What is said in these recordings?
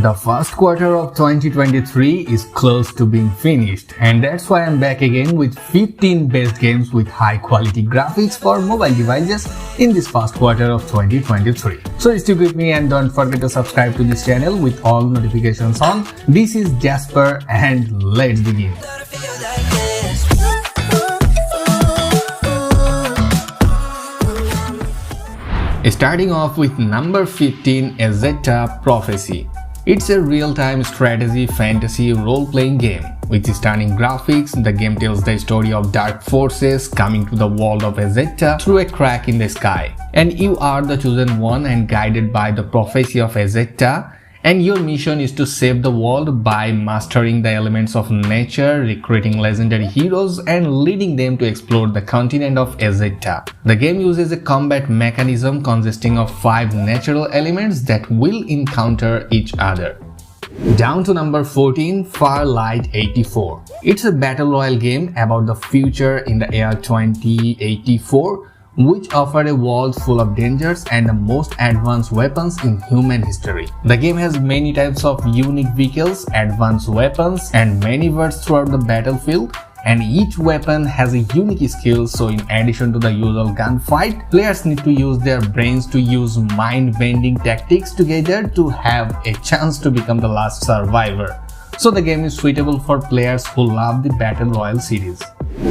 The first quarter of 2023 is close to being finished, and that's why I'm back again with 15 best games with high quality graphics for mobile devices in this first quarter of 2023. So stick with me and don't forget to subscribe to this channel with all notifications on. This is Jasper and let's begin. Starting off with number 15, EXO Prophecy. It's a real-time strategy fantasy role-playing game. With stunning graphics, the game tells the story of dark forces coming to the world of EXO through a crack in the sky. And you are the chosen one and guided by the prophecy of EXO, and your mission is to save the world by mastering the elements of nature, recruiting legendary heroes, and leading them to explore the continent of EXO. The game uses a combat mechanism consisting of 5 natural elements that will encounter each other. Down to number 14, Farlight 84. It's a battle royale game about the future in the year 2084, which offer a world full of dangers and the most advanced weapons in human history. The game has many types of unique vehicles, advanced weapons, and maneuvers throughout the battlefield, and each weapon has a unique skill, so in addition to the usual gunfight, players need to use their brains to use mind-bending tactics together to have a chance to become the last survivor. So the game is suitable for players who love the Battle Royale series.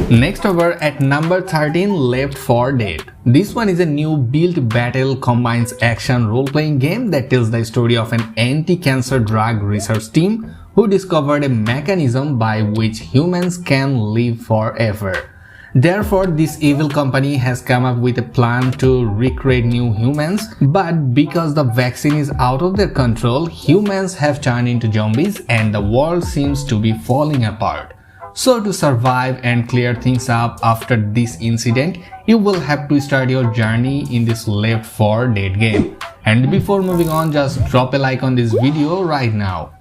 Next over at number 13, Left 4 Dead. This one is a new build battle combines action role-playing game that tells the story of an anti-cancer drug research team who discovered a mechanism by which humans can live forever. Therefore, this evil company has come up with a plan to recreate new humans, but because the vaccine is out of their control, humans have turned into zombies and the world seems to be falling apart. So to survive and clear things up after this incident, you will have to start your journey in this Left 4 Dead game. And before moving on, just drop a like on this video right now.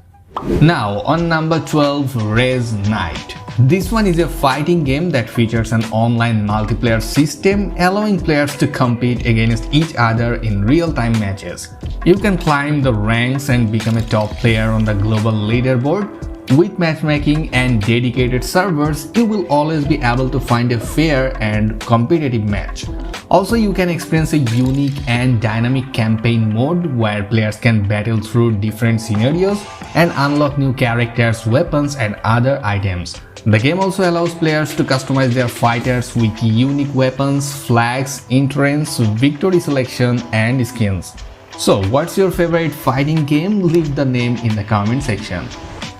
Now on number 12, Raise Knight. This one is a fighting game that features an online multiplayer system allowing players to compete against each other in real-time matches. You can climb the ranks and become a top player on the global leaderboard. With matchmaking and dedicated servers, you will always be able to find a fair and competitive match. Also, you can experience a unique and dynamic campaign mode where players can battle through different scenarios and unlock new characters, weapons, and other items. The game also allows players to customize their fighters with unique weapons, flags, entrance, victory selection, and skins. So, what's your favorite fighting game? Leave the name in the comment section.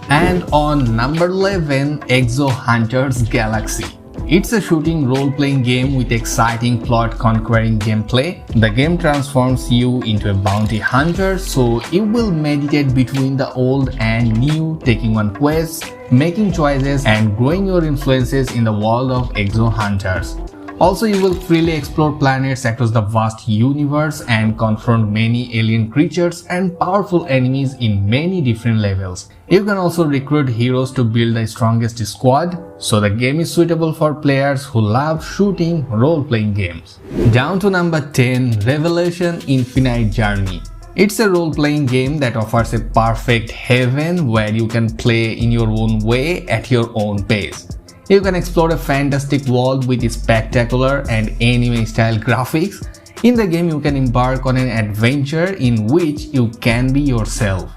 And on number 11, EXO Hunters Galaxy. It's a shooting role-playing game with exciting plot-conquering gameplay. The game transforms you into a bounty hunter, so you will meditate between the old and new, taking on quests, making choices, and growing your influences in the world of EXO Hunters. Also, you will freely explore planets across the vast universe and confront many alien creatures and powerful enemies in many different levels. You can also recruit heroes to build the strongest squad, so the game is suitable for players who love shooting role-playing games. Down to number 10, Revelation Infinite Journey. It's a role-playing game that offers a perfect haven where you can play in your own way at your own pace. You can explore a fantastic world with spectacular and anime-style graphics. In the game, you can embark on an adventure in which you can be yourself.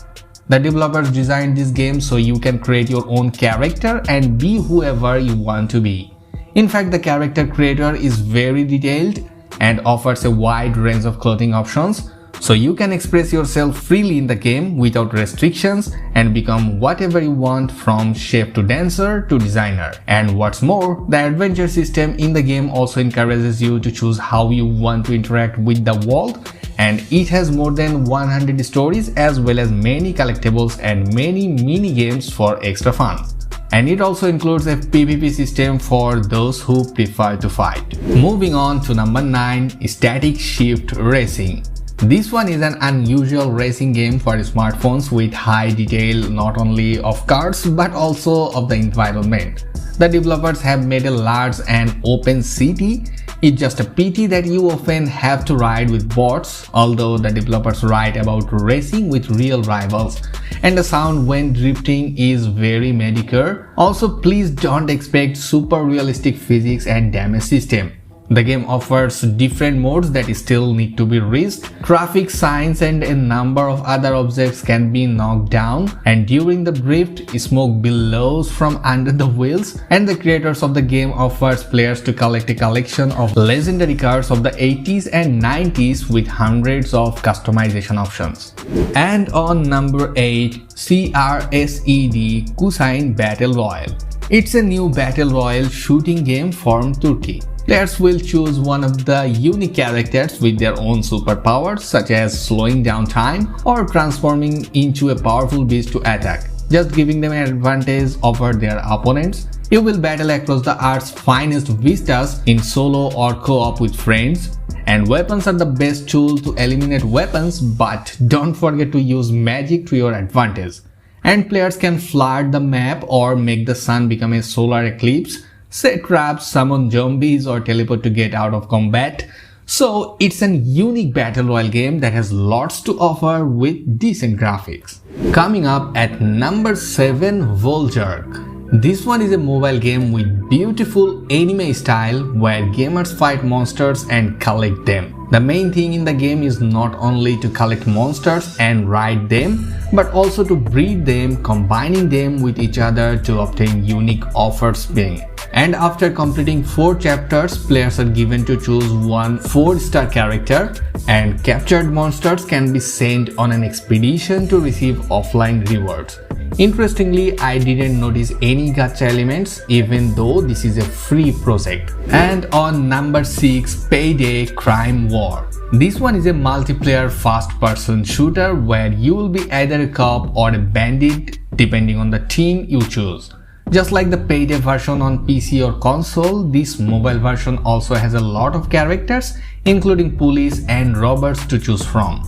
The developers designed this game so you can create your own character and be whoever you want to be. In fact, the character creator is very detailed and offers a wide range of clothing options, so you can express yourself freely in the game without restrictions and become whatever you want, from chef to dancer to designer. And what's more, the adventure system in the game also encourages you to choose how you want to interact with the world, and it has more than 100 stories as well as many collectibles and many mini games for extra fun. And it also includes a PvP system for those who prefer to fight. Moving on to number 9, Static Shift Racing. This one is an unusual racing game for smartphones with high detail not only of cars but also of the environment. The developers have made a large and open city It's just a pity that you often have to ride with bots, although the developers write about racing with real rivals, and the sound when drifting is very mediocre. Also, please don't expect super realistic physics and damage system. The game offers different modes that still need to be reached. Traffic signs and a number of other objects can be knocked down, and during the drift, smoke billows from under the wheels. And the creators of the game offers players to collect a collection of legendary cars of the 80s and 90s with hundreds of customization options. And on number 8, CRSED Kusain Battle Royale. It's a new battle royale shooting game from Turkey. Players will choose one of the unique characters with their own superpowers, such as slowing down time or transforming into a powerful beast to attack, just giving them an advantage over their opponents. You will battle across the Earth's finest vistas in solo or co-op with friends, and weapons are the best tool to eliminate weapons, but don't forget to use magic to your advantage. And players can flood the map or make the sun become a solar eclipse, set traps, summon zombies, or teleport to get out of combat. So it's a unique battle royale game that has lots to offer with decent graphics. Coming up at number 7, Voljerk. This one is a mobile game with beautiful anime style where gamers fight monsters and collect them. The main thing in the game is not only to collect monsters and ride them, but also to breed them, combining them with each other to obtain unique offers being. And after completing 4 chapters, players are given to choose one 4-star character, and captured monsters can be sent on an expedition to receive offline rewards. Interestingly, I didn't notice any gacha elements even though this is a free project. And on number 6, Payday Crime War. This one is a multiplayer first-person shooter where you will be either a cop or a bandit depending on the team you choose. Just like the Payday version on PC or console, this mobile version also has a lot of characters, including police and robbers to choose from.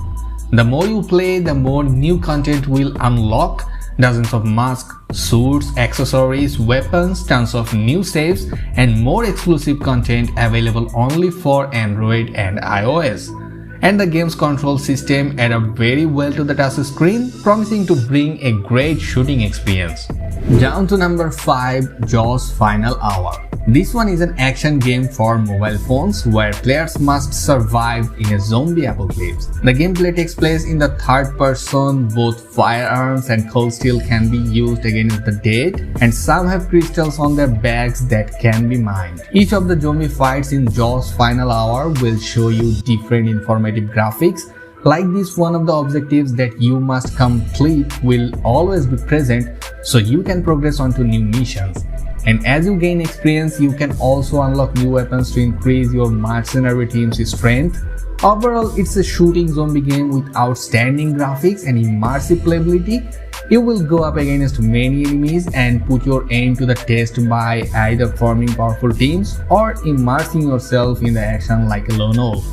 The more you play, the more new content will unlock. Dozens of masks, suits, accessories, weapons, tons of new saves, and more exclusive content available only for Android and iOS. And the game's control system adapts very well to the touch screen, promising to bring a great shooting experience. Down to number 5, Jaws Final Hour. This one is an action game for mobile phones where players must survive in a zombie apocalypse. The gameplay takes place in the third person, both firearms and cold steel can be used against the dead, and some have crystals on their backs that can be mined. Each of the zombie fights in Jaws Final Hour will show you different informative graphics. Like this, one of the objectives that you must complete will always be present so you can progress onto new missions. And as you gain experience, you can also unlock new weapons to increase your mercenary team's strength. Overall, it's a shooting zombie game with outstanding graphics and immersive playability. You will go up against many enemies and put your aim to the test by either forming powerful teams or immersing yourself in the action like a lone wolf.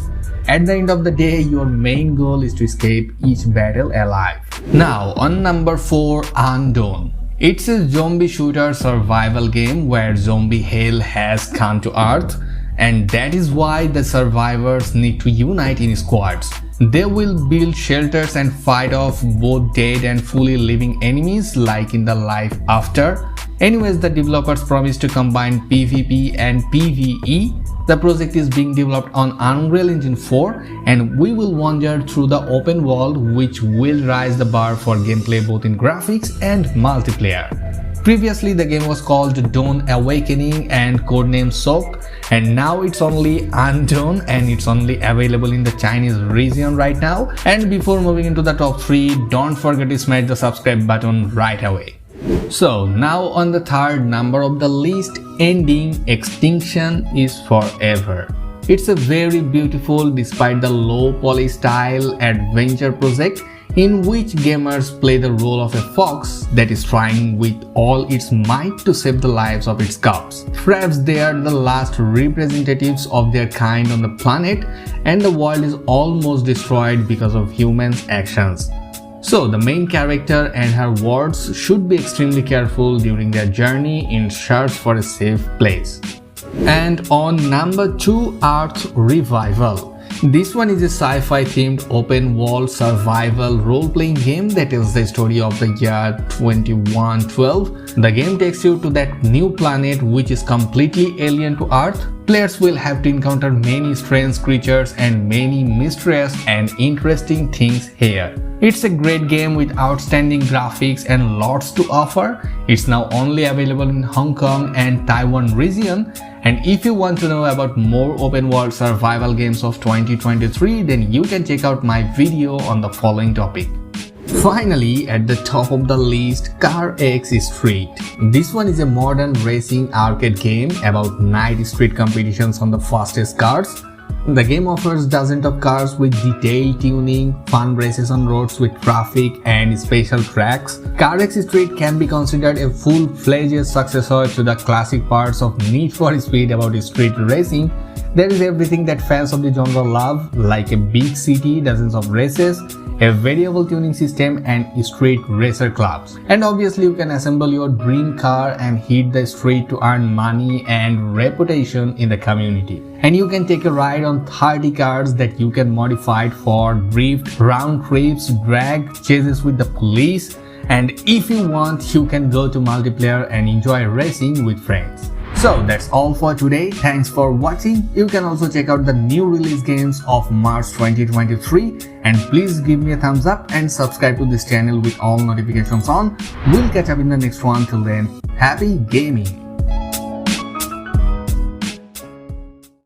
At the end of the day, your main goal is to escape each battle alive. Now, on number 4, Undone. It's a zombie shooter survival game where zombie hell has come to Earth, and that is why the survivors need to unite in squads. They will build shelters and fight off both dead and fully living enemies like in the life after. Anyways, the developers promise to combine PvP and PvE. The project is being developed on Unreal Engine 4, and we will wander through the open world, which will raise the bar for gameplay both in graphics and multiplayer. Previously, the game was called Dawn Awakening and codename Soak, and now it's only Undone, and it's only available in the Chinese region right now. And before moving into the top 3, don't forget to smash the subscribe button right away. So now on the third number of the list, ending Extinction is Forever. It's a very beautiful, despite the low poly style, adventure project in which gamers play the role of a fox that is trying with all its might to save the lives of its cubs. Perhaps they are the last representatives of their kind on the planet, and the world is almost destroyed because of humans' actions. So the main character and her wards should be extremely careful during their journey in search for a safe place. And on number 2, Earth Revival. This one is a sci-fi themed open world survival role-playing game that tells the story of the year 2112. The game takes you to that new planet which is completely alien to Earth. Players will have to encounter many strange creatures and many mysterious and interesting things here. It's a great game with outstanding graphics and lots to offer. It's now only available in Hong Kong and Taiwan region. And if you want to know about more open world survival games of 2023, then you can check out my video on the following topic. Finally, at the top of the list, CarX Street. This one is a modern racing arcade game about night street competitions on the fastest cars. The game offers dozens of cars with detailed tuning, fun races on roads with traffic and special tracks. CarX Street can be considered a full-fledged successor to the classic parts of Need for Speed about street racing. There is everything that fans of the genre love, like a big city, dozens of races, a variable tuning system and street racer clubs. And obviously you can assemble your dream car and hit the street to earn money and reputation in the community. And you can take a ride on 30 cars that you can modify for drift, round trips, drag, chases with the police, and if you want you can go to multiplayer and enjoy racing with friends. So that's all for today. Thanks for watching. You can also check out the new release games of March 2023 and please give me a thumbs up and subscribe to this channel with all notifications on. We'll catch up in the next one. Till then, happy gaming!